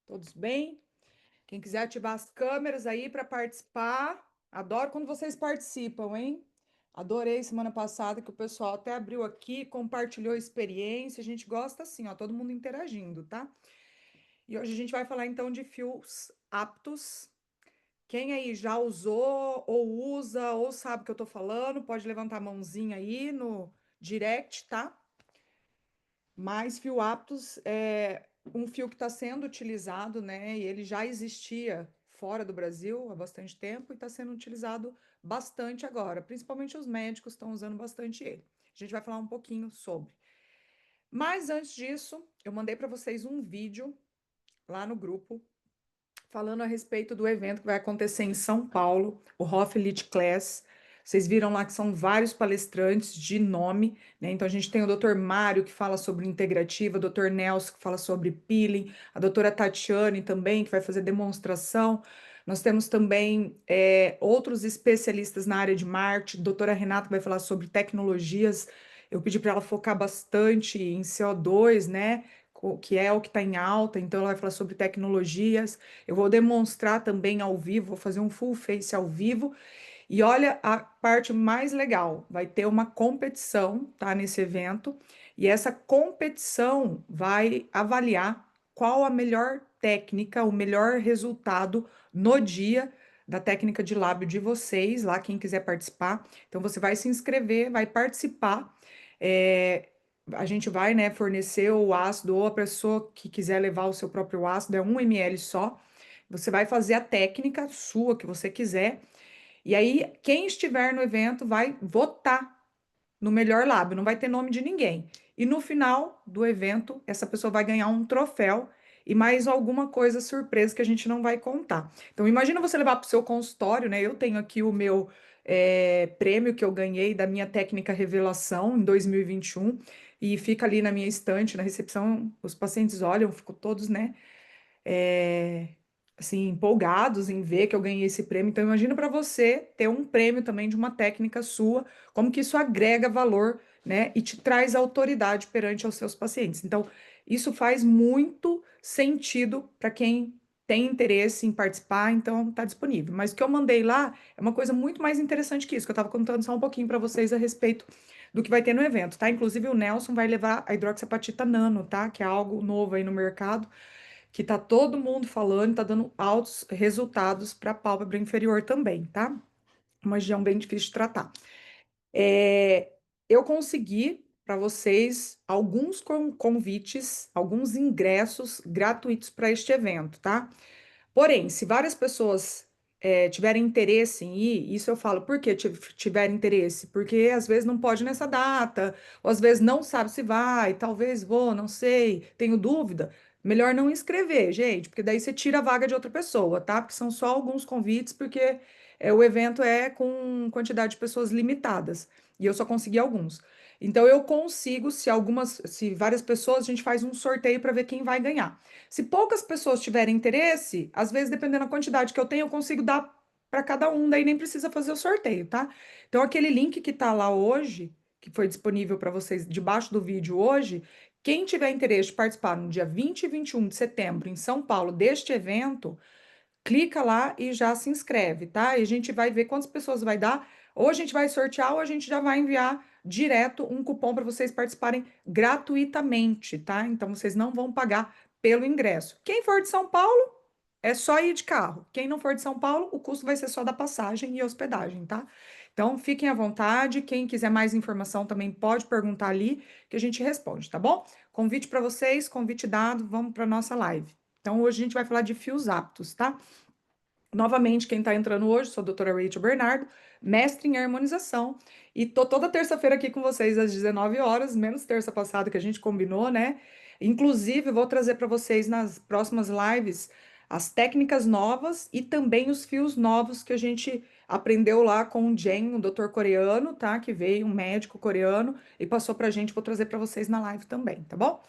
Todos bem? Quem quiser ativar as câmeras aí para participar. Adoro quando vocês participam, hein? Adorei semana passada que o pessoal até abriu aqui, compartilhou experiência. A gente gosta assim, ó, todo mundo interagindo, tá? E hoje a gente vai falar então de fios aptos. Quem aí já usou ou usa ou sabe o que eu tô falando, pode levantar a mãozinha aí no direct, tá? Mas fio aptos é um fio que está sendo utilizado, né? E ele já existia fora do Brasil há bastante tempo e está sendo utilizado bastante agora. Principalmente os médicos estão usando bastante ele. A gente vai falar um pouquinho sobre. Mas antes disso, eu mandei para vocês um vídeo lá no grupo falando a respeito do evento que vai acontecer em São Paulo, o Hoff Elite Class. Vocês viram lá que são vários palestrantes de nome, né? Então a gente tem o Dr. Mário que fala sobre integrativa, o Dr. Nelson que fala sobre peeling, a doutora Tatiane também que vai fazer demonstração. Nós temos também outros especialistas na área de marketing, a doutora Renata que vai falar sobre tecnologias. Eu pedi para ela focar bastante em CO2, né? Que é o que está em alta, então ela vai falar sobre tecnologias. Eu vou demonstrar também ao vivo, vou fazer um full face ao vivo. E olha a parte mais legal, vai ter uma competição, tá, nesse evento, e essa competição vai avaliar qual a melhor técnica, o melhor resultado no dia da técnica de lábio de vocês, lá quem quiser participar. Então você vai se inscrever, vai participar. A gente vai, né, fornecer o ácido ou a pessoa que quiser levar o seu próprio ácido, é 1 ml só. Você vai fazer a técnica sua que você quiser. E aí, quem estiver no evento vai votar no melhor lábio, não vai ter nome de ninguém. E no final do evento, essa pessoa vai ganhar um troféu e mais alguma coisa surpresa que a gente não vai contar. Então, imagina você levar para o seu consultório, né? Eu tenho aqui o meu prêmio que eu ganhei da minha técnica revelação em 2021 e fica ali na minha estante, na recepção. Os pacientes olham, ficam todos, né? é, assim, empolgados em ver que eu ganhei esse prêmio. Então, imagina para você ter um prêmio também de uma técnica sua, como que isso agrega valor, né, e te traz autoridade perante aos seus pacientes. Então, isso faz muito sentido para quem tem interesse em participar, então está disponível. Mas o que eu mandei lá é uma coisa muito mais interessante que isso, que eu estava contando só um pouquinho para vocês a respeito do que vai ter no evento, tá? Inclusive o Nelson vai levar a hidroxiapatita nano, tá? Que é algo novo aí no mercado que tá todo mundo falando, tá dando altos resultados para a pálpebra inferior também, tá? Uma região bem difícil de tratar. Eu consegui para vocês alguns convites, alguns ingressos gratuitos para este evento, tá? Porém, se várias pessoas tiverem interesse em ir, isso eu falo, por que tiver interesse? Porque às vezes não pode nessa data, ou às vezes não sabe se vai, talvez vou, não sei, tenho dúvida. Melhor não inscrever, gente, porque daí você tira a vaga de outra pessoa, tá? Porque são só alguns convites, porque o evento é com quantidade de pessoas limitadas, e eu só consegui alguns. Então eu consigo, se várias pessoas, a gente faz um sorteio para ver quem vai ganhar. Se poucas pessoas tiverem interesse, às vezes, dependendo da quantidade que eu tenho, eu consigo dar para cada um, daí nem precisa fazer o sorteio, tá? Então, aquele link que tá lá hoje, que foi disponível para vocês debaixo do vídeo hoje, quem tiver interesse de participar no dia 20 e 21 de setembro em São Paulo deste evento, clica lá e já se inscreve, tá? E a gente vai ver quantas pessoas vai dar, ou a gente vai sortear, ou a gente já vai enviar direto um cupom para vocês participarem gratuitamente, tá? Então vocês não vão pagar pelo ingresso. Quem for de São Paulo, é só ir de carro. Quem não for de São Paulo, o custo vai ser só da passagem e hospedagem, tá? Então fiquem à vontade. Quem quiser mais informação também pode perguntar ali que a gente responde, tá bom? Convite para vocês, convite dado, vamos para nossa live. Então hoje a gente vai falar de fios aptos, tá? Novamente, quem está entrando hoje, sou a doutora Rachel Bernardo, mestre em harmonização, e tô toda terça-feira aqui com vocês às 19 horas, menos terça passada que a gente combinou, né? Inclusive, vou trazer para vocês nas próximas lives as técnicas novas e também os fios novos que a gente aprendeu lá com o Jen, um doutor coreano, tá? Que veio, um médico coreano, e passou para a gente, vou trazer para vocês na live também, tá bom?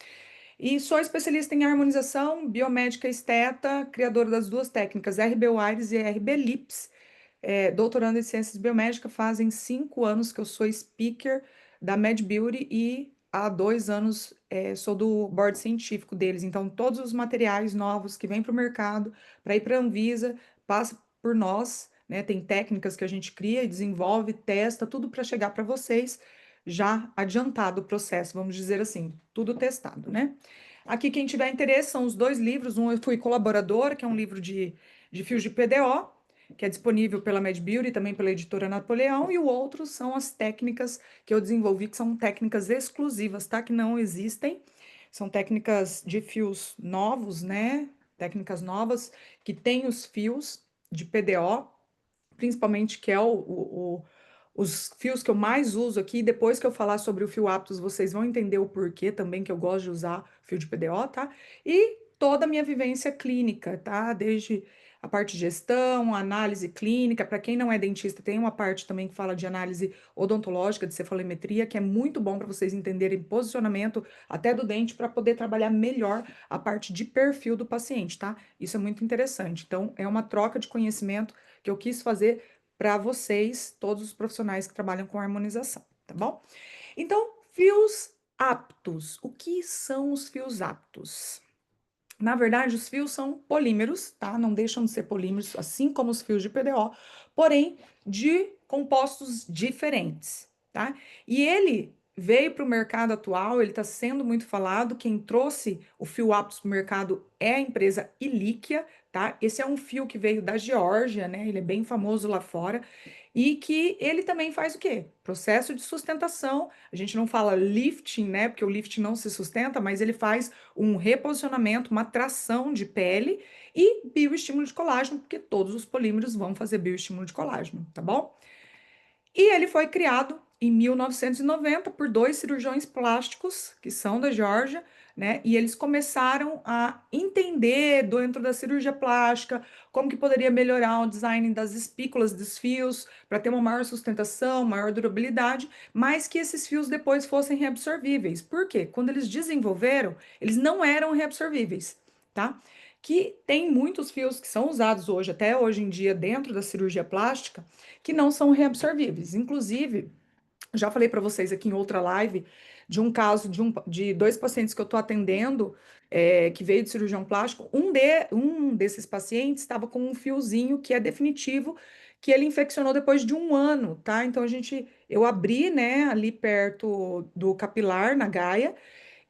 E sou especialista em harmonização, biomédica esteta, criadora das duas técnicas RB Wires e RB Lips, doutoranda em ciências biomédicas, fazem 5 anos que eu sou speaker da Mad Beauty e há 2 anos sou do board científico deles, então todos os materiais novos que vêm para o mercado, para ir para a Anvisa, passa por nós, né? Tem técnicas que a gente cria e desenvolve, testa, tudo para chegar para vocês já adiantado o processo, vamos dizer assim, tudo testado, né? Aqui, quem tiver interesse, são os 2 livros. Um, eu fui colaboradora, que é um livro de fios de PDO, que é disponível pela MedBeauty e também pela editora Napoleão, e o outro são as técnicas que eu desenvolvi, que são técnicas exclusivas, tá? Que não existem. São técnicas de fios novos, né? Técnicas novas que têm os fios de PDO, principalmente, que é os fios que eu mais uso aqui. Depois que eu falar sobre o fio Aptus, vocês vão entender o porquê também que eu gosto de usar fio de PDO, tá? E toda a minha vivência clínica, tá? Desde a parte de gestão, análise clínica. Para quem não é dentista, tem uma parte também que fala de análise odontológica, de cefalometria, que é muito bom para vocês entenderem posicionamento até do dente para poder trabalhar melhor a parte de perfil do paciente, tá? Isso é muito interessante. Então, é uma troca de conhecimento que eu quis fazer para vocês, todos os profissionais que trabalham com harmonização, tá bom? Então, fios aptos. O que são os fios aptos? Na verdade, os fios são polímeros, tá? Não deixam de ser polímeros, assim como os fios de PDO, porém de compostos diferentes, tá? E ele veio para o mercado atual, ele está sendo muito falado. Quem trouxe o fio Aptus para o mercado é a empresa Ilíquia, tá? Esse é um fio que veio da Geórgia, né? Ele é bem famoso lá fora. E que ele também faz o quê? Processo de sustentação. A gente não fala lifting, né? Porque o lifting não se sustenta, mas ele faz um reposicionamento, uma tração de pele e bioestímulo de colágeno, porque todos os polímeros vão fazer bioestímulo de colágeno, tá bom? E ele foi criado em 1990 por 2 cirurgiões plásticos, que são da Geórgia, né? E eles começaram a entender dentro da cirurgia plástica como que poderia melhorar o design das espículas dos fios para ter uma maior sustentação, maior durabilidade, mas que esses fios depois fossem reabsorvíveis. Por quê? Quando eles desenvolveram, eles não eram reabsorvíveis, tá? Que tem muitos fios que são usados hoje, até hoje em dia, dentro da cirurgia plástica, que não são reabsorvíveis. Inclusive, já falei para vocês aqui em outra live de um caso de 2 pacientes que eu estou atendendo, que veio de cirurgião plástico. Um desses pacientes estava com um fiozinho que é definitivo, que ele infeccionou depois de 1 ano, tá? Então eu abri, né, ali perto do capilar, na Gaia,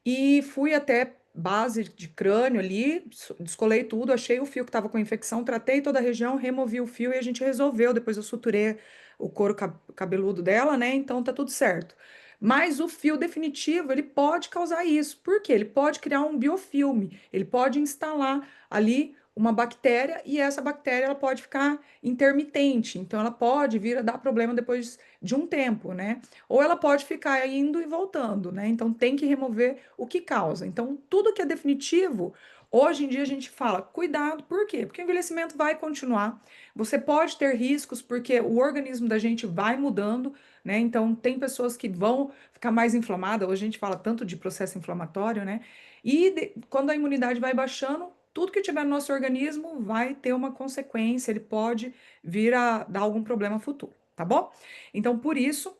e fui até base de crânio ali, descolei tudo, achei o fio que estava com infecção, tratei toda a região, removi o fio e a gente resolveu. Depois eu suturei o couro cabeludo dela, né? Então tá tudo certo. Mas o fio definitivo, ele pode causar isso. Por quê? Ele pode criar um biofilme, ele pode instalar ali uma bactéria e essa bactéria ela pode ficar intermitente, então ela pode vir a dar problema depois de um tempo, né? Ou ela pode ficar indo e voltando, né? Então tem que remover o que causa. Então, tudo que é definitivo, hoje em dia a gente fala, cuidado, por quê? Porque o envelhecimento vai continuar. Você pode ter riscos, porque o organismo da gente vai mudando, né? Então, tem pessoas que vão ficar mais inflamadas. Hoje a gente fala tanto de processo inflamatório, né? E quando a imunidade vai baixando, tudo que tiver no nosso organismo vai ter uma consequência, ele pode vir a dar algum problema futuro, tá bom? Então, por isso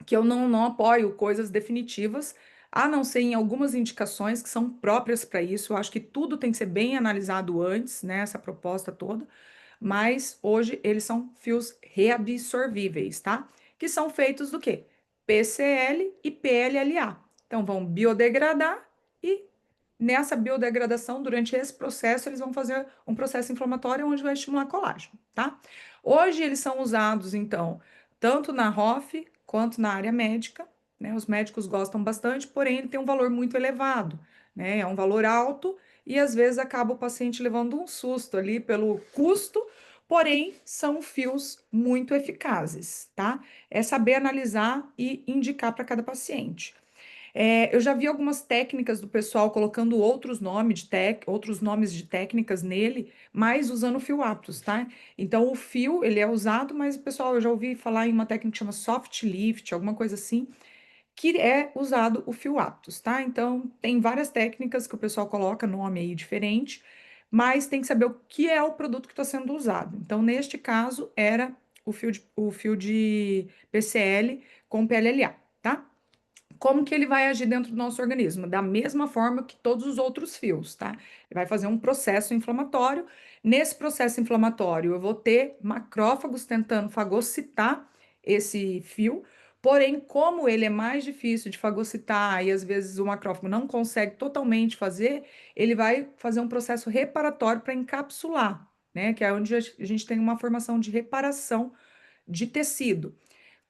que eu não apoio coisas definitivas, a não ser em algumas indicações que são próprias para isso. Eu acho que tudo tem que ser bem analisado antes, né? Essa proposta toda. Mas hoje eles são fios reabsorvíveis, tá? Que são feitos do quê? PCL e PLLA. Então vão biodegradar e nessa biodegradação, durante esse processo, eles vão fazer um processo inflamatório onde vai estimular colágeno, tá? Hoje eles são usados, então, tanto na ROF quanto na área médica, né? Os médicos gostam bastante, porém ele tem um valor muito elevado, né? É um valor alto e às vezes acaba o paciente levando um susto ali pelo custo, porém são fios muito eficazes, tá? É saber analisar e indicar para cada paciente. Eu já vi algumas técnicas do pessoal colocando outros nomes de técnicas nele, mas usando fio Aptus, tá? Então o fio, ele é usado, mas o pessoal, eu já ouvi falar em uma técnica que chama soft lift, alguma coisa assim, que é usado o fio Aptus, tá? Então tem várias técnicas que o pessoal coloca nome aí diferente, mas tem que saber o que é o produto que está sendo usado. Então, neste caso, era o fio de PCL com PLLA, tá? como que ele vai agir dentro do nosso organismo? Da mesma forma que todos os outros fios, tá? Ele vai fazer um processo inflamatório. Nesse processo inflamatório, eu vou ter macrófagos tentando fagocitar esse fio. Porém, como ele é mais difícil de fagocitar e às vezes o macrófago não consegue totalmente fazer, ele vai fazer um processo reparatório para encapsular, né? Que é onde a gente tem uma formação de reparação de tecido.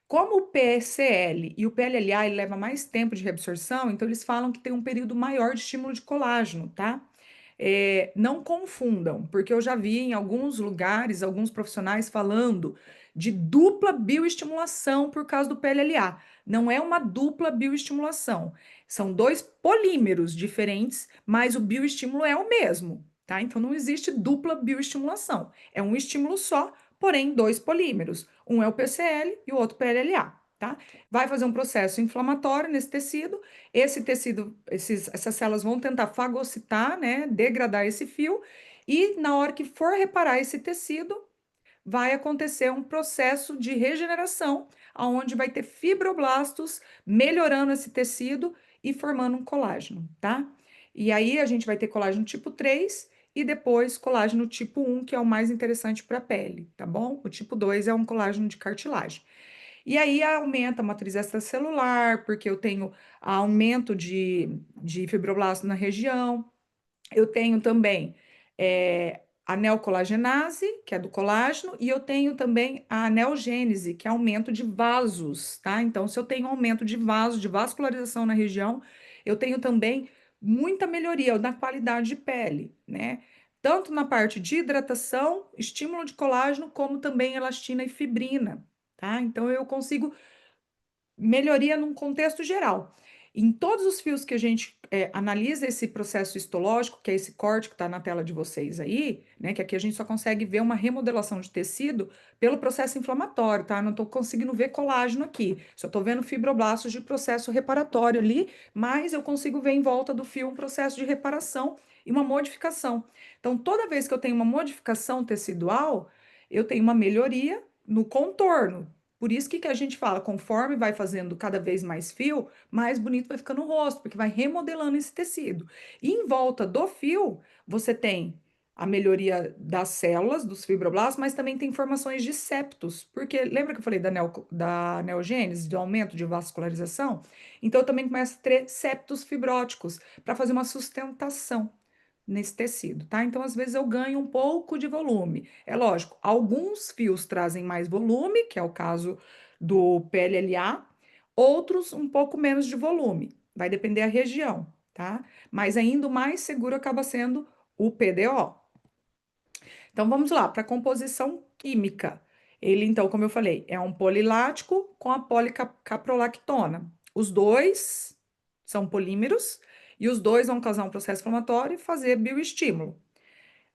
Como o PCL e o PLLA ele leva mais tempo de reabsorção, então eles falam que tem um período maior de estímulo de colágeno, tá? Não confundam, porque eu já vi em alguns lugares, alguns profissionais falando de dupla bioestimulação por causa do PLLA. Não é uma dupla bioestimulação. São dois polímeros diferentes, mas o bioestímulo é o mesmo, tá? Então não existe dupla bioestimulação. É um estímulo só, porém dois polímeros. Um é o PCL e o outro PLLA, tá? Vai fazer um processo inflamatório nesse tecido. Esse tecido, essas células vão tentar fagocitar, né? Degradar esse fio. E na hora que for reparar esse tecido, vai acontecer um processo de regeneração, onde vai ter fibroblastos melhorando esse tecido e formando um colágeno, tá? E aí a gente vai ter colágeno tipo 3 e depois colágeno tipo 1, que é o mais interessante para a pele, tá bom? O tipo 2 é um colágeno de cartilagem. E aí aumenta a matriz extracelular, porque eu tenho aumento de fibroblasto na região. Eu tenho também a neocolagenase, que é do colágeno, e eu tenho também a aneogênese, que é aumento de vasos, tá? Então, se eu tenho aumento de vasos, de vascularização na região, eu tenho também muita melhoria na qualidade de pele, né? Tanto na parte de hidratação, estímulo de colágeno, como também elastina e fibrina, tá? Então, eu consigo melhoria num contexto geral. Em todos os fios que a gente analisa esse processo histológico, que é esse corte que está na tela de vocês aí, né? Que aqui a gente só consegue ver uma remodelação de tecido pelo processo inflamatório, tá? Não estou conseguindo ver colágeno aqui, só estou vendo fibroblastos de processo reparatório ali, mas eu consigo ver em volta do fio um processo de reparação e uma modificação. Então, toda vez que eu tenho uma modificação tecidual, eu tenho uma melhoria no contorno. Por isso que a gente fala, conforme vai fazendo cada vez mais fio, mais bonito vai ficando o rosto, porque vai remodelando esse tecido. E em volta do fio, você tem a melhoria das células, dos fibroblastos, mas também tem formações de septos. Porque lembra que eu falei da neogênese, do aumento de vascularização? Então, eu também começo a ter septos fibróticos para fazer uma sustentação nesse tecido, tá? Então, às vezes eu ganho um pouco de volume. É lógico, alguns fios trazem mais volume, que é o caso do PLLA, outros um pouco menos de volume. Vai depender da região, tá? Mas ainda o mais seguro acaba sendo o PDO. Então, vamos lá, para a composição química. Ele, então, como eu falei, é um polilático com a policaprolactona. Os dois são polímeros e os dois vão causar um processo inflamatório e fazer bioestímulo.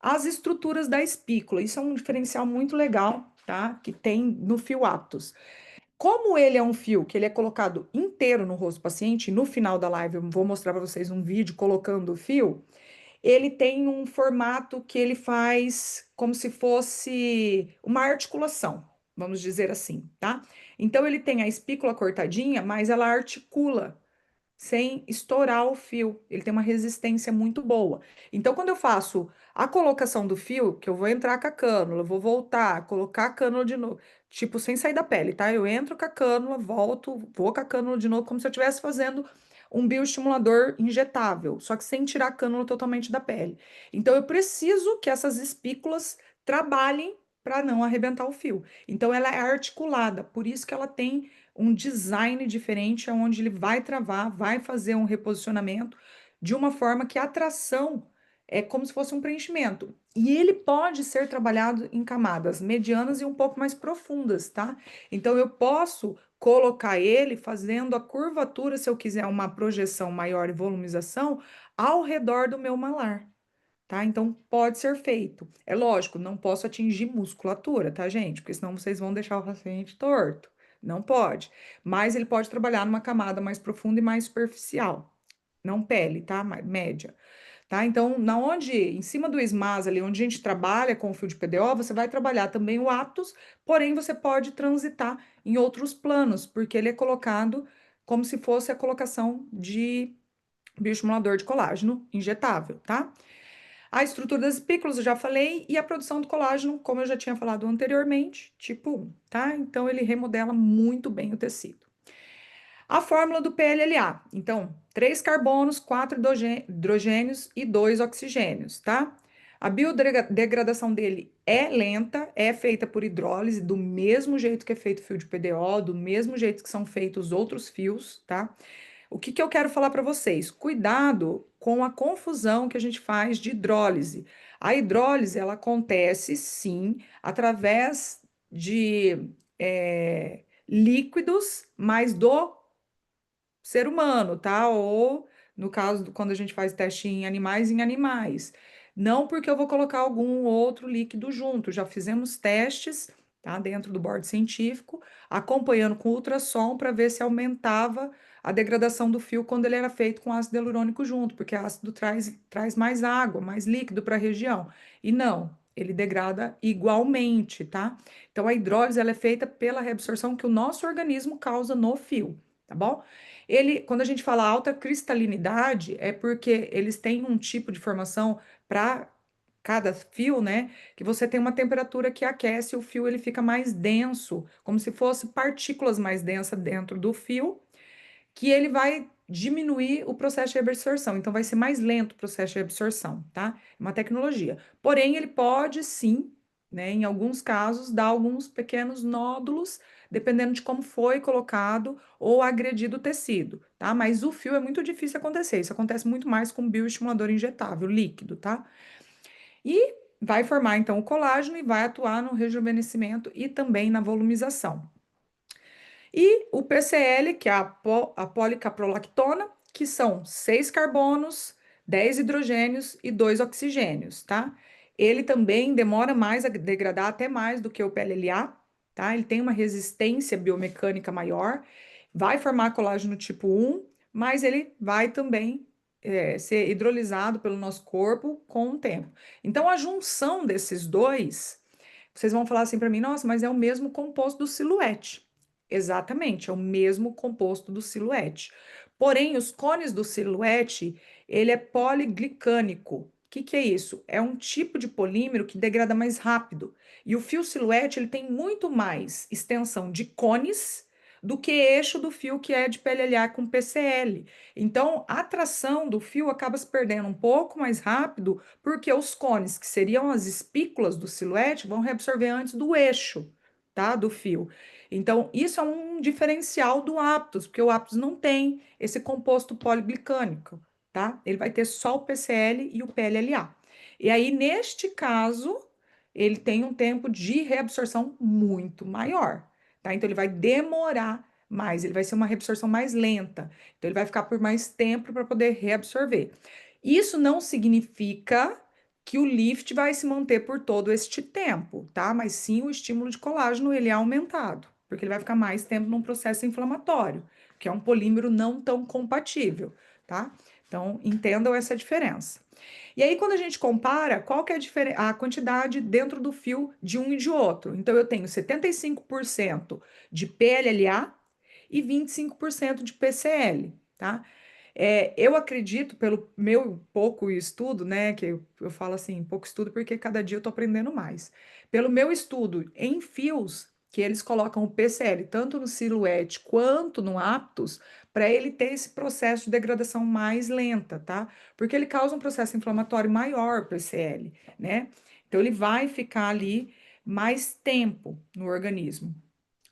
As estruturas da espícula, isso é um diferencial muito legal, tá? Que tem no fio Aptus. Como ele é um fio que ele é colocado inteiro no rosto do paciente, no final da live eu vou mostrar para vocês um vídeo colocando o fio, ele tem um formato que ele faz como se fosse uma articulação, vamos dizer assim, tá? Então ele tem a espícula cortadinha, mas ela articula sem estourar o fio. Ele tem uma resistência muito boa. Então, quando eu faço a colocação do fio, que eu vou entrar com a cânula, vou voltar, colocar a cânula de novo, tipo, sem sair da pele, tá? Eu entro com a cânula, volto, vou com a cânula de novo, como se eu estivesse fazendo um bioestimulador injetável, só que sem tirar a cânula totalmente da pele. Então, eu preciso que essas espículas trabalhem para não arrebentar o fio. Então, ela é articulada, por isso que ela tem um design diferente, onde ele vai travar, vai fazer um reposicionamento de uma forma que a tração é como se fosse um preenchimento. E ele pode ser trabalhado em camadas medianas e um pouco mais profundas, tá? Então eu posso colocar ele fazendo a curvatura, se eu quiser uma projeção maior e volumização, ao redor do meu malar. Tá? Então pode ser feito. É lógico, não posso atingir musculatura, tá, gente? Porque senão vocês vão deixar o paciente torto. Não pode. Mas ele pode trabalhar numa camada mais profunda e mais superficial. Não pele, tá? Média. Tá? Então, em cima do SMAS ali, onde a gente trabalha com o fio de PDO, você vai trabalhar também o aptus, porém você pode transitar em outros planos, porque ele é colocado como se fosse a colocação de bioestimulador de colágeno injetável, tá? A estrutura das espículas, eu já falei, e a produção do colágeno, como eu já tinha falado anteriormente, tipo 1, tá? Então, ele remodela muito bem o tecido. A fórmula do PLLA, então, 3 carbonos, 4 hidrogênios e 2 oxigênios, tá? A biodegradação dele é lenta, é feita por hidrólise, do mesmo jeito que é feito o fio de PDO, do mesmo jeito que são feitos os outros fios, tá? O que que eu quero falar para vocês? Cuidado com a confusão que a gente faz de hidrólise. A hidrólise, ela acontece, sim, através de líquidos, mas do ser humano, tá? Ou, no caso, quando a gente faz teste em animais. Não porque eu vou colocar algum outro líquido junto. Já fizemos testes, tá? Dentro do board científico, acompanhando com ultrassom para ver se aumentava a degradação do fio quando ele era feito com ácido hialurônico junto, porque ácido traz mais água, mais líquido para a região. E não, ele degrada igualmente, tá? Então, a hidrólise ela é feita pela reabsorção que o nosso organismo causa no fio, tá bom? Ele, quando a gente fala alta cristalinidade, é porque eles têm um tipo de formação para cada fio, né? Que você tem uma temperatura que aquece o fio, ele fica mais denso, como se fosse partículas mais densas dentro do fio, que ele vai diminuir o processo de absorção. Então, vai ser mais lento o processo de absorção, tá? É uma tecnologia. Porém, ele pode sim, né, em alguns casos, dar alguns pequenos nódulos, dependendo de como foi colocado ou agredido o tecido, tá? Mas o fio é muito difícil acontecer. Isso acontece muito mais com bioestimulador injetável, líquido, tá? E vai formar, então, o colágeno e vai atuar no rejuvenescimento e também na volumização. E o PCl, que é a policaprolactona, que são 6 carbonos, 10 hidrogênios e 2 oxigênios, tá? Ele também demora mais a degradar, até mais do que o PLLA, tá? Ele tem uma resistência biomecânica maior, vai formar colágeno tipo 1, mas ele vai também ser hidrolisado pelo nosso corpo com o tempo. Então, a junção desses dois, vocês vão falar assim para mim, nossa, mas é o mesmo composto do silhuete. Exatamente, é o mesmo composto do silhuete. Porém, os cones do silhuete, ele é poliglicânico. O que que é isso? É um tipo de polímero que degrada mais rápido. E o fio silhuete, ele tem muito mais extensão de cones do que eixo do fio que é de PLLA com PCL. Então, a tração do fio acaba se perdendo um pouco mais rápido, porque os cones, que seriam as espículas do silhuete, vão reabsorver antes do eixo, tá? Do fio. Então, isso é um diferencial do Aptus, porque o Aptus não tem esse composto poliglicânico, tá? Ele vai ter só o PCl e o PLLA. E aí, neste caso, ele tem um tempo de reabsorção muito maior, tá? Então, ele vai demorar mais, ele vai ser uma reabsorção mais lenta. Então, ele vai ficar por mais tempo para poder reabsorver. Isso não significa que o lift vai se manter por todo este tempo, tá? Mas sim o estímulo de colágeno ele é aumentado, porque ele vai ficar mais tempo num processo inflamatório, que é um polímero não tão compatível, tá? Então, entendam essa diferença. E aí, quando a gente compara, qual que é a quantidade dentro do fio de um e de outro? Então, eu tenho 75% de PLLA e 25% de PCl, tá? Eu acredito, pelo meu pouco estudo, né, que eu falo assim, pouco estudo porque cada dia eu tô aprendendo mais. Pelo meu estudo em fios, que eles colocam o PCl tanto no silhuete quanto no aptus, para ele ter esse processo de degradação mais lenta, tá? Porque ele causa um processo inflamatório maior, o PCl, né? Então ele vai ficar ali mais tempo no organismo,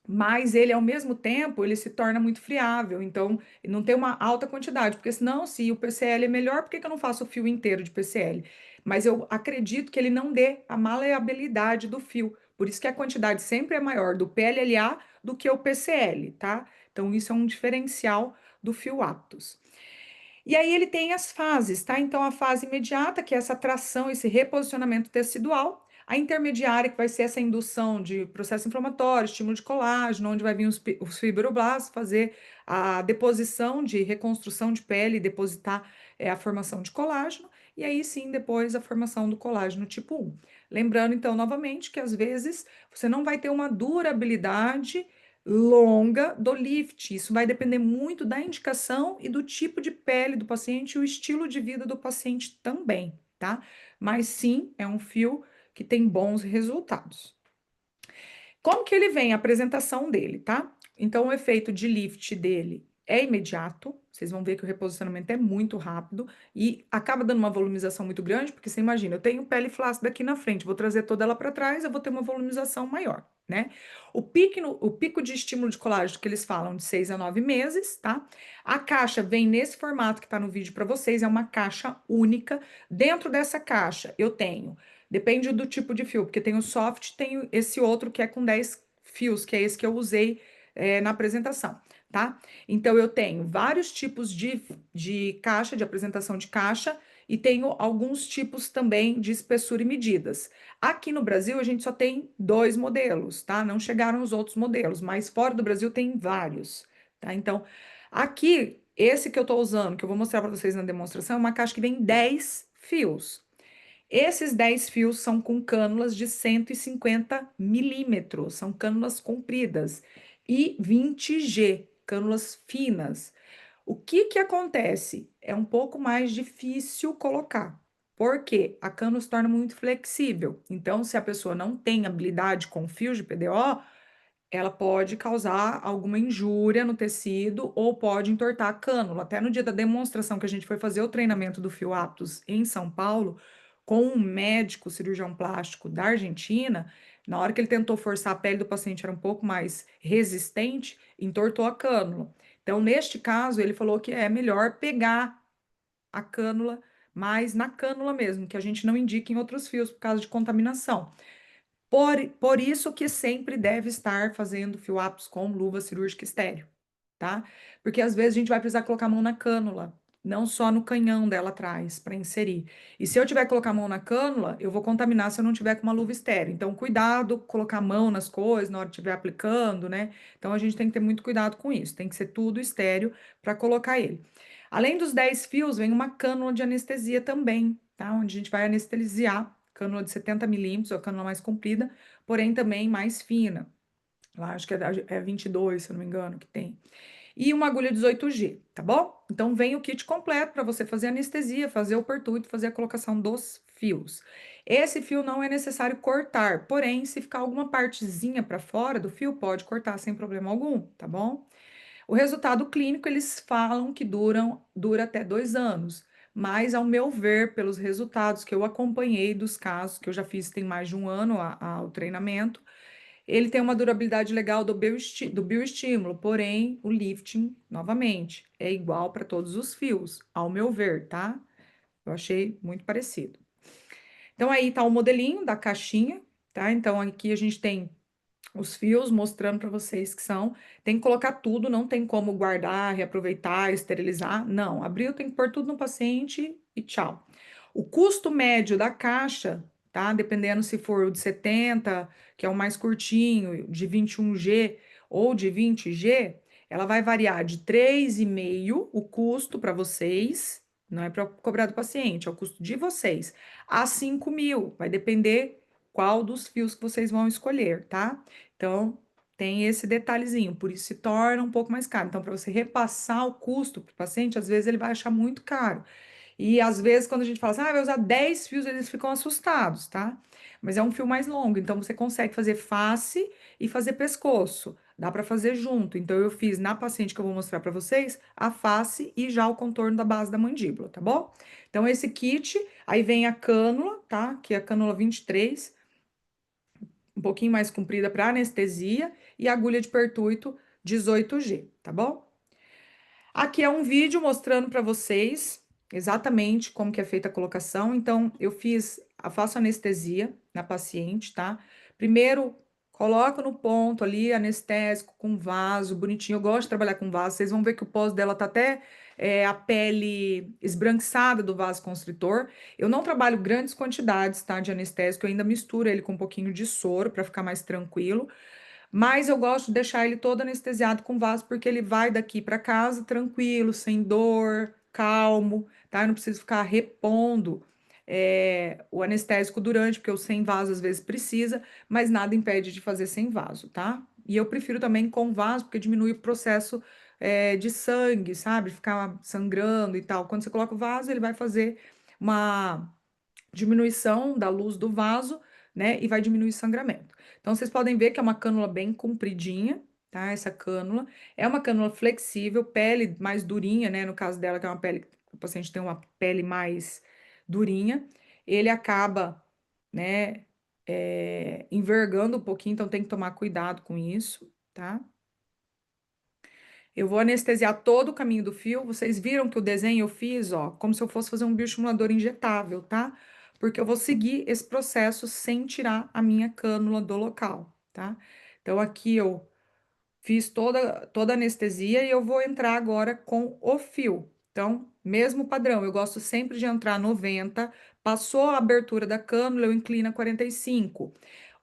mas ele, ao mesmo tempo, ele se torna muito friável, então ele não tem uma alta quantidade, porque senão, se o PCl é melhor, por que que eu não faço o fio inteiro de PCl? Mas eu acredito que ele não dê a maleabilidade do fio, por isso que a quantidade sempre é maior do PLLA do que o PCl, tá? Então, isso é um diferencial do fio Aptus. E aí ele tem as fases, tá? Então, a fase imediata, que é essa tração, esse reposicionamento tecidual. A intermediária, que vai ser essa indução de processo inflamatório, estímulo de colágeno, onde vai vir os fibroblastos fazer a deposição de reconstrução de pele, depositar a formação de colágeno, e aí sim, depois a formação do colágeno tipo 1. Lembrando, então, novamente, que às vezes você não vai ter uma durabilidade longa do lift. Isso vai depender muito da indicação e do tipo de pele do paciente e o estilo de vida do paciente também, tá? Mas sim, é um fio que tem bons resultados. Como que ele vem? A apresentação dele, tá? Então, o efeito de lift dele é imediato. Vocês vão ver que o reposicionamento é muito rápido e acaba dando uma volumização muito grande, porque você imagina, eu tenho pele flácida aqui na frente, vou trazer toda ela para trás, eu vou ter uma volumização maior, né? O pico de estímulo de colágeno que eles falam de 6 a 9 meses, tá? A caixa vem nesse formato que tá no vídeo para vocês, é uma caixa única. Dentro dessa caixa, eu tenho. Depende do tipo de fio, porque tem o soft, tem esse outro que é com 10 fios, que é esse que eu usei na apresentação, tá? Então, eu tenho vários tipos de caixa, de apresentação de caixa, e tenho alguns tipos também de espessura e medidas. Aqui no Brasil, a gente só tem dois modelos, tá? Não chegaram os outros modelos, mas fora do Brasil tem vários, tá? Então, aqui, esse que eu tô usando, que eu vou mostrar para vocês na demonstração, é uma caixa que vem 10 fios. Esses 10 fios são com cânulas de 150 milímetros, são cânulas compridas, e 20G, cânulas finas. O que que acontece? É um pouco mais difícil colocar, porque a cânula se torna muito flexível. Então, se a pessoa não tem habilidade com fios de PDO, ela pode causar alguma injúria no tecido ou pode entortar a cânula. Até no dia da demonstração que a gente foi fazer o treinamento do fio Aptus em São Paulo, com um médico cirurgião plástico da Argentina, na hora que ele tentou forçar a pele do paciente era um pouco mais resistente, entortou a cânula. Então, neste caso, ele falou que é melhor pegar a cânula mais na cânula mesmo, que a gente não indica em outros fios por causa de contaminação. Por isso que sempre deve estar fazendo fio-aptos com luva cirúrgica estéreo, tá? Porque às vezes a gente vai precisar colocar a mão na cânula, não só no canhão dela atrás, para inserir. E se eu tiver que colocar a mão na cânula, eu vou contaminar se eu não tiver com uma luva estéreo. Então, cuidado, colocar a mão nas coisas na hora que estiver aplicando, né? Então, a gente tem que ter muito cuidado com isso. Tem que ser tudo estéreo para colocar ele. Além dos 10 fios, vem uma cânula de anestesia também, tá? Onde a gente vai anestesiar, cânula de 70 milímetros, a cânula mais comprida, porém também mais fina. Lá acho que é 22, se eu não me engano, que tem. E uma agulha 18G, tá bom? Então vem o kit completo para você fazer anestesia, fazer o pertuito, fazer a colocação dos fios. Esse fio não é necessário cortar, porém, se ficar alguma partezinha para fora do fio, pode cortar sem problema algum, tá bom? O resultado clínico, eles falam que dura até 2 anos, mas ao meu ver, pelos resultados que eu acompanhei dos casos, que eu já fiz tem mais de um ano o treinamento, ele tem uma durabilidade legal do bioestímulo, porém, o lifting, novamente, é igual para todos os fios, ao meu ver, tá? Eu achei muito parecido. Então, aí tá o modelinho da caixinha, tá? Então, aqui a gente tem os fios mostrando para vocês que são. Tem que colocar tudo, não tem como guardar, reaproveitar, esterilizar. Não, abriu, tem que pôr tudo no paciente e tchau. O custo médio da caixa, tá? Dependendo se for o de 70, que é o mais curtinho, de 21G ou de 20G, ela vai variar de 3,5 o custo para vocês, não é para cobrar do paciente, é o custo de vocês, a 5.000. Vai depender qual dos fios que vocês vão escolher, tá? Então, tem esse detalhezinho, por isso se torna um pouco mais caro. Então, para você repassar o custo para o paciente, às vezes ele vai achar muito caro. E às vezes, quando a gente fala assim, vai usar 10 fios, eles ficam assustados, tá? Mas é um fio mais longo, então você consegue fazer face e fazer pescoço. Dá para fazer junto. Então, eu fiz na paciente que eu vou mostrar para vocês a face e já o contorno da base da mandíbula, tá bom? Então, esse kit, aí vem a cânula, tá? Que é a cânula 23, um pouquinho mais comprida para anestesia, e a agulha de pertuito 18G, tá bom? Aqui é um vídeo mostrando para vocês exatamente como que é feita a colocação. Então, faço anestesia na paciente, tá? Primeiro, coloco no ponto ali, anestésico, com vaso, bonitinho. Eu gosto de trabalhar com vaso. Vocês vão ver que o pós dela tá até a pele esbranquiçada do vaso constritor. Eu não trabalho grandes quantidades, tá, de anestésico. Eu ainda misturo ele com um pouquinho de soro para ficar mais tranquilo. Mas eu gosto de deixar ele todo anestesiado com vaso, porque ele vai daqui para casa tranquilo, sem dor, calmo, tá? Eu não preciso ficar repondo o anestésico durante, porque o sem vaso às vezes precisa, mas nada impede de fazer sem vaso, tá? E eu prefiro também com vaso, porque diminui o processo de sangue, sabe? Ficar sangrando e tal. Quando você coloca o vaso, ele vai fazer uma diminuição da luz do vaso, né? E vai diminuir o sangramento. Então, vocês podem ver que é uma cânula bem compridinha, tá? Essa cânula. É uma cânula flexível, pele mais durinha, né? No caso dela, que é uma pele, o paciente tem uma pele mais durinha. Ele acaba, né? Envergando um pouquinho, então tem que tomar cuidado com isso, tá? Eu vou anestesiar todo o caminho do fio. Vocês viram que o desenho eu fiz, ó, como se eu fosse fazer um bioestimulador injetável, tá? Porque eu vou seguir esse processo sem tirar a minha cânula do local, tá? Então aqui eu fiz toda a anestesia e eu vou entrar agora com o fio. Então, mesmo padrão, eu gosto sempre de entrar 90, passou a abertura da cânula, eu inclino a 45.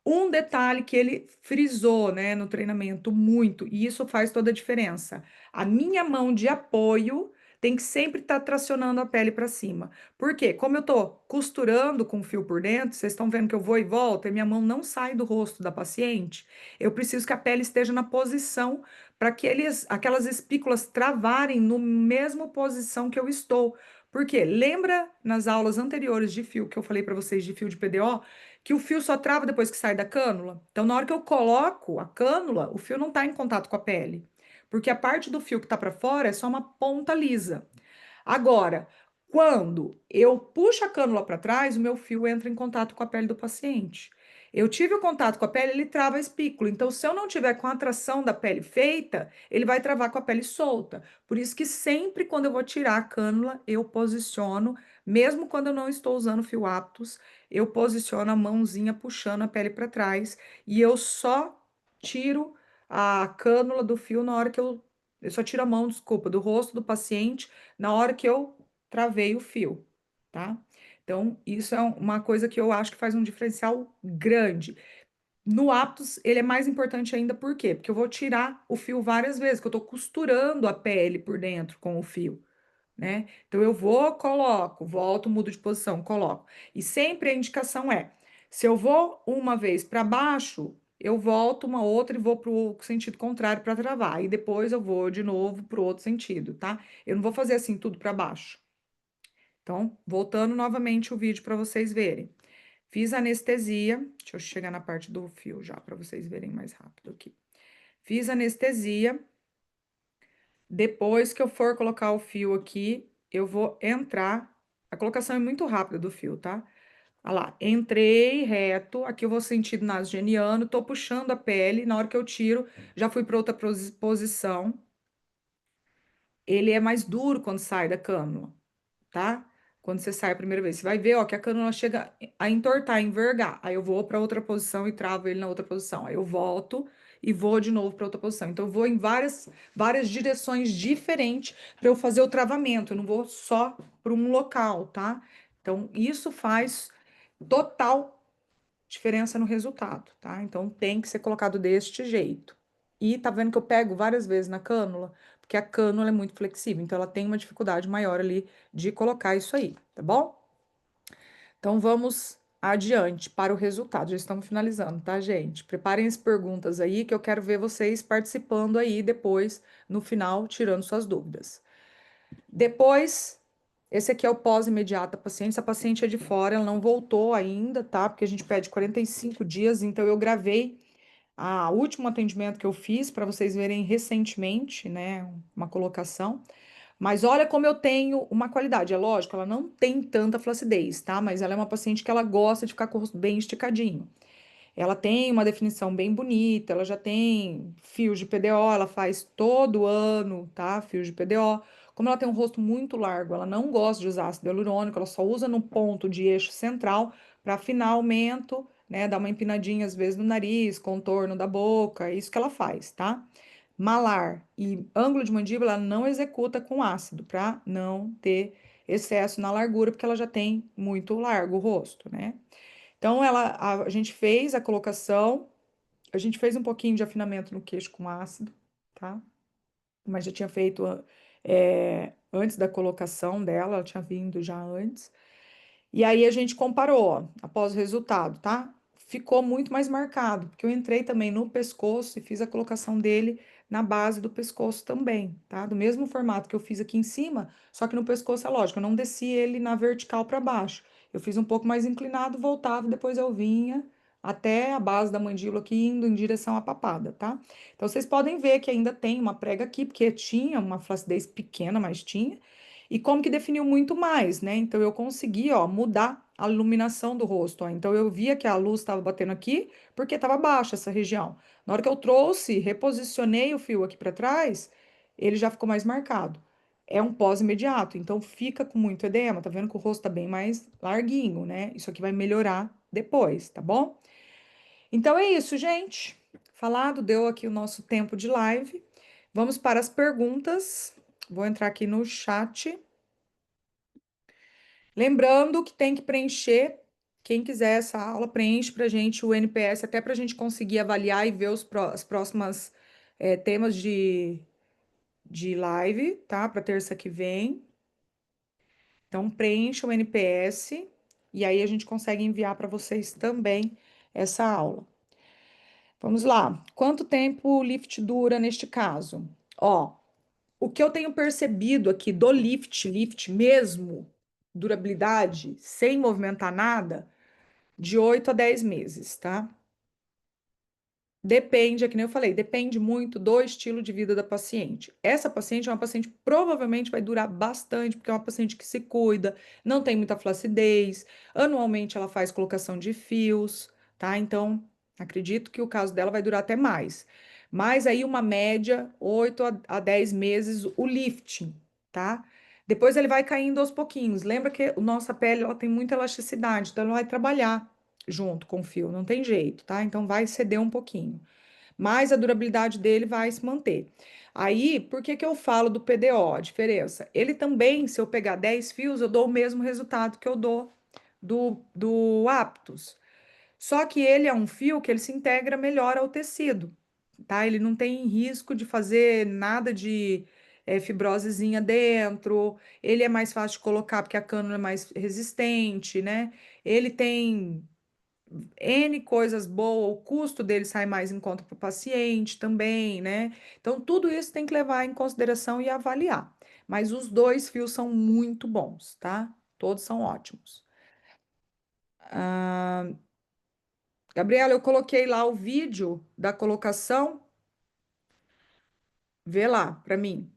Um detalhe que ele frisou, né, no treinamento muito, e isso faz toda a diferença. A minha mão de apoio tem que sempre estar tracionando a pele para cima. Por quê? Como eu tô costurando com o fio por dentro, vocês estão vendo que eu vou e volto, e minha mão não sai do rosto da paciente, eu preciso que a pele esteja na posição para que aquelas espículas travarem no mesmo posição que eu estou. Por quê? Lembra nas aulas anteriores de fio que eu falei para vocês de fio de PDO? Que o fio só trava depois que sai da cânula. Então, na hora que eu coloco a cânula, o fio não está em contato com a pele, porque a parte do fio que está para fora é só uma ponta lisa. Agora, quando eu puxo a cânula para trás, o meu fio entra em contato com a pele do paciente. Eu tive o contato com a pele, ele trava a espícula. Então, se eu não tiver com a atração da pele feita, ele vai travar com a pele solta. Por isso que sempre quando eu vou tirar a cânula, eu posiciono, mesmo quando eu não estou usando fio aptos, eu posiciono a mãozinha puxando a pele para trás e eu só tiro a cânula do fio na hora que eu só tiro a mão, desculpa, do rosto do paciente na hora que eu travei o fio, tá? Então, isso é uma coisa que eu acho que faz um diferencial grande. No Aptus, ele é mais importante ainda, por quê? Porque eu vou tirar o fio várias vezes, que eu tô costurando a pele por dentro com o fio, né? Então, eu vou, coloco, volto, mudo de posição, coloco. E sempre a indicação é, se eu vou uma vez para baixo, eu volto uma outra e vou para o sentido contrário para travar. E depois eu vou de novo para o outro sentido, tá? Eu não vou fazer assim tudo para baixo. Então, voltando novamente o vídeo para vocês verem. Fiz anestesia. Deixa eu chegar na parte do fio já, para vocês verem mais rápido aqui. Fiz anestesia. Depois que eu for colocar o fio aqui, eu vou entrar. A colocação é muito rápida do fio, tá? Olha lá, entrei reto. Aqui eu vou sentido nasogeniano. Tô puxando a pele. Na hora que eu tiro, já fui para outra posição. Ele é mais duro quando sai da cânula, tá? Quando você sai a primeira vez, você vai ver, ó, que a cânula chega a entortar, a envergar. Aí eu vou para outra posição e travo ele na outra posição. Aí eu volto e vou de novo para outra posição. Então eu vou em várias direções diferentes para eu fazer o travamento. Eu não vou só para um local, tá? Então isso faz total diferença no resultado, tá? Então tem que ser colocado deste jeito. E tá vendo que eu pego várias vezes na cânula, porque a cânula é muito flexível, então ela tem uma dificuldade maior ali de colocar isso aí, tá bom? Então vamos adiante para o resultado. Já estamos finalizando, tá, gente? Preparem as perguntas aí que eu quero ver vocês participando aí depois, no final, tirando suas dúvidas. Depois, esse aqui é o pós-imediato da paciente. Se a paciente é de fora, ela não voltou ainda, tá? Porque a gente pede 45 dias, então eu gravei o último atendimento que eu fiz para vocês verem recentemente, né? Uma colocação. Mas olha como eu tenho uma qualidade. É lógico, ela não tem tanta flacidez, tá? Mas ela é uma paciente que ela gosta de ficar com o rosto bem esticadinho. Ela tem uma definição bem bonita, ela já tem fios de PDO, ela faz todo ano, tá? Fios de PDO. Como ela tem um rosto muito largo, ela não gosta de usar ácido hialurônico, ela só usa no ponto de eixo central para afinar aumento, né? Dar uma empinadinha às vezes no nariz, contorno da boca, é isso que ela faz, tá? Malar e ângulo de mandíbula ela não executa com ácido para não ter excesso na largura, porque ela já tem muito largo o rosto, né? Então, a gente fez a colocação, a gente fez um pouquinho de afinamento no queixo com ácido, tá? Mas já tinha feito antes da colocação dela, ela tinha vindo já antes. E aí a gente comparou, ó, após o resultado, tá? ficou muito mais marcado, porque eu entrei também no pescoço e fiz a colocação dele na base do pescoço também, tá? Do mesmo formato que eu fiz aqui em cima, só que no pescoço é lógico, eu não desci ele na vertical para baixo. Eu fiz um pouco mais inclinado, voltava, depois eu vinha até a base da mandíbula aqui, indo em direção à papada, tá? Então vocês podem ver que ainda tem uma prega aqui, porque tinha uma flacidez pequena, mas tinha. E como que definiu muito mais, né? Então eu consegui, ó, mudar a iluminação do rosto, ó. Então eu via que a luz estava batendo aqui, porque estava baixa essa região. Na hora que eu trouxe, reposicionei o fio aqui para trás, ele já ficou mais marcado. É um pós imediato, então fica com muito edema, tá vendo que o rosto tá bem mais larguinho, né? Isso aqui vai melhorar depois, tá bom? Então é isso, gente. Falado, deu aqui o nosso tempo de live. Vamos para as perguntas. Vou entrar aqui no chat. Lembrando que tem que preencher. Quem quiser essa aula, preenche para a gente o NPS, até para a gente conseguir avaliar e ver as próximas temas de live, tá? Para terça que vem. Então, preencha o NPS e aí a gente consegue enviar para vocês também essa aula. Vamos lá. Quanto tempo o lift dura neste caso? Ó, o que eu tenho percebido aqui do lift mesmo, durabilidade, sem movimentar nada, de 8 a 10 meses, tá? Depende, é que nem eu falei, depende muito do estilo de vida da paciente. Essa paciente é uma paciente que provavelmente vai durar bastante, porque é uma paciente que se cuida, não tem muita flacidez, anualmente ela faz colocação de fios, tá? Então, acredito que o caso dela vai durar até mais. Mas aí uma média, 8 a 10 meses, o lifting, tá? Depois ele vai caindo aos pouquinhos. Lembra que a nossa pele, ela tem muita elasticidade, então ela vai trabalhar junto com o fio, não tem jeito, tá? Então vai ceder um pouquinho, mas a durabilidade dele vai se manter. Aí, por que que eu falo do PDO? A diferença? Ele também, se eu pegar 10 fios, eu dou o mesmo resultado que eu dou do Aptus. Só que ele é um fio que ele se integra melhor ao tecido, tá? Ele não tem risco de fazer nada de fibrosezinha dentro, ele é mais fácil de colocar porque a cânula é mais resistente, né? Ele tem N coisas boas, o custo dele sai mais em conta para o paciente também, né? Então, tudo isso tem que levar em consideração e avaliar. Mas os dois fios são muito bons, tá? Todos são ótimos. Ah, Gabriela, eu coloquei lá o vídeo da colocação. Vê lá para mim.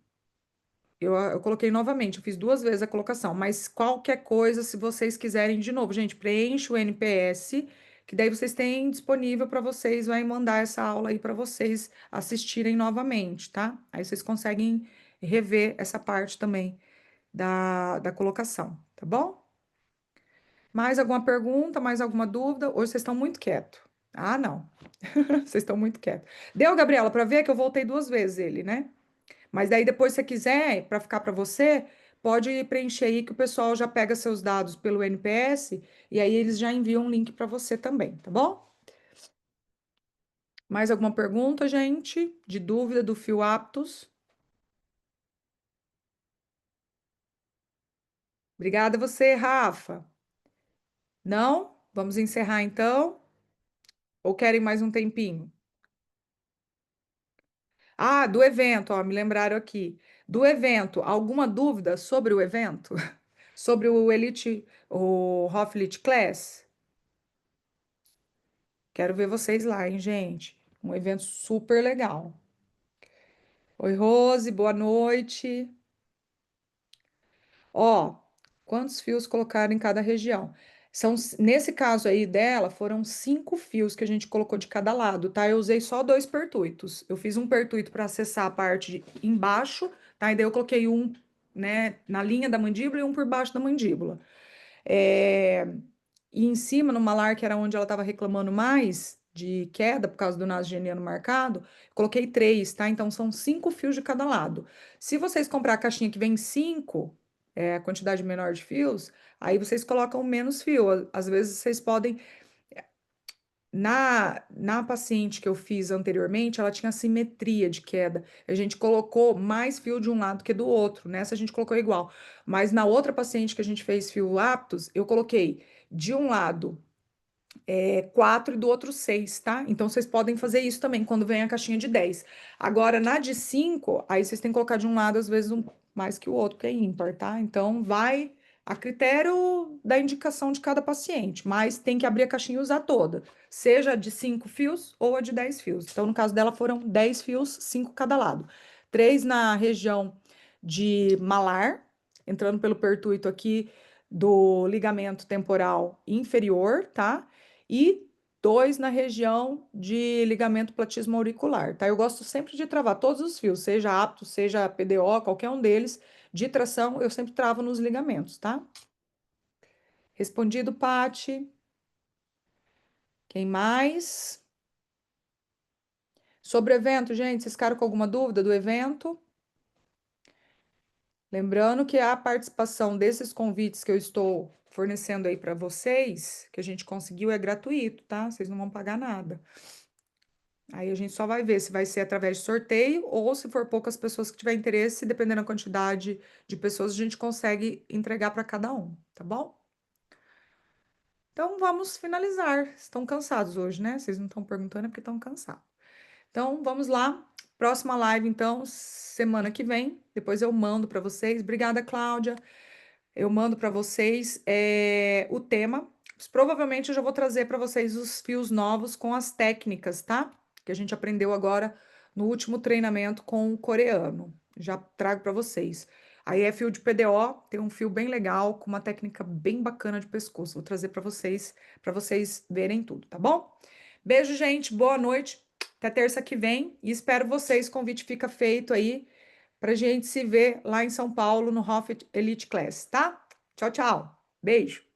Eu coloquei novamente, eu fiz duas vezes a colocação, mas qualquer coisa, se vocês quiserem de novo, gente, preenche o NPS, que daí vocês têm disponível para vocês, vai mandar essa aula aí para vocês assistirem novamente, tá? Aí vocês conseguem rever essa parte também da colocação, tá bom? Mais alguma pergunta, mais alguma dúvida? Hoje vocês estão muito quietos. Ah, não, vocês estão muito quietos. Deu, Gabriela, para ver que eu voltei duas vezes ele, né? Mas daí depois, se você quiser, para ficar para você, pode preencher aí que o pessoal já pega seus dados pelo NPS e aí eles já enviam um link para você também, tá bom? Mais alguma pergunta, gente? De dúvida do Fio Aptos? Obrigada a você, Rafa. Não? Vamos encerrar então? Ou querem mais um tempinho? Ah, do evento, ó, me lembraram aqui. Do evento, alguma dúvida sobre o evento? Sobre o Elite, o Hoff Elite Class? Quero ver vocês lá, hein, gente? Um evento super legal. Oi, Rose, boa noite. Ó, quantos fios colocaram em cada região? Nesse caso aí dela, foram 5 fios que a gente colocou de cada lado, tá? Eu usei só 2 pertuitos. Eu fiz um pertuito para acessar a parte de embaixo, tá? E daí eu coloquei um, né, na linha da mandíbula e um por baixo da mandíbula. É, E em cima, no malar, que era onde ela estava reclamando mais de queda por causa do naso geniano marcado, coloquei 3, tá? Então são 5 fios de cada lado. Se vocês comprar a caixinha que vem 5, a quantidade menor de fios, aí vocês colocam menos fio. Às vezes vocês podem. Na paciente que eu fiz anteriormente, ela tinha simetria de queda. A gente colocou mais fio de um lado que do outro. Nessa a gente colocou igual. Mas na outra paciente que a gente fez fio aptos, eu coloquei de um lado 4 e do outro 6, tá? Então vocês podem fazer isso também quando vem a caixinha de 10. Agora, na de 5, aí vocês têm que colocar de um lado, às vezes, um mais que o outro, que é ímpar, tá? Então vai a critério da indicação de cada paciente, mas tem que abrir a caixinha e usar toda, seja a de 5 fios ou a de 10 fios. Então, no caso dela, foram 10 fios, 5 cada lado. 3 na região de malar, entrando pelo pertuito aqui do ligamento temporal inferior, tá? E 2 na região de ligamento platismo auricular, tá? Eu gosto sempre de travar todos os fios, seja apto, seja PDO, qualquer um deles, de tração, eu sempre travo nos ligamentos, tá? Respondido, Pati. Quem mais? Sobre o evento, gente, vocês ficaram com alguma dúvida do evento? Lembrando que a participação desses convites que eu estou fornecendo aí para vocês, que a gente conseguiu, é gratuito, tá? Vocês não vão pagar nada. Aí a gente só vai ver se vai ser através de sorteio ou se for poucas pessoas que tiver interesse, dependendo da quantidade de pessoas, a gente consegue entregar para cada um, tá bom? Então vamos finalizar. Estão cansados hoje, né? Vocês não estão perguntando é porque estão cansados. Então vamos lá. Próxima live, então, semana que vem. Depois eu mando para vocês. Obrigada, Cláudia. Eu mando para vocês o tema. Provavelmente eu já vou trazer para vocês os fios novos com as técnicas, tá? Que a gente aprendeu agora no último treinamento com o coreano. Já trago para vocês. Aí é fio de PDO, tem um fio bem legal com uma técnica bem bacana de pescoço. Vou trazer para vocês verem tudo, tá bom? Beijo, gente. Boa noite. Até terça que vem e espero vocês. O convite fica feito aí para gente se ver lá em São Paulo no Hoffit Elite Class, tá? Tchau, tchau. Beijo.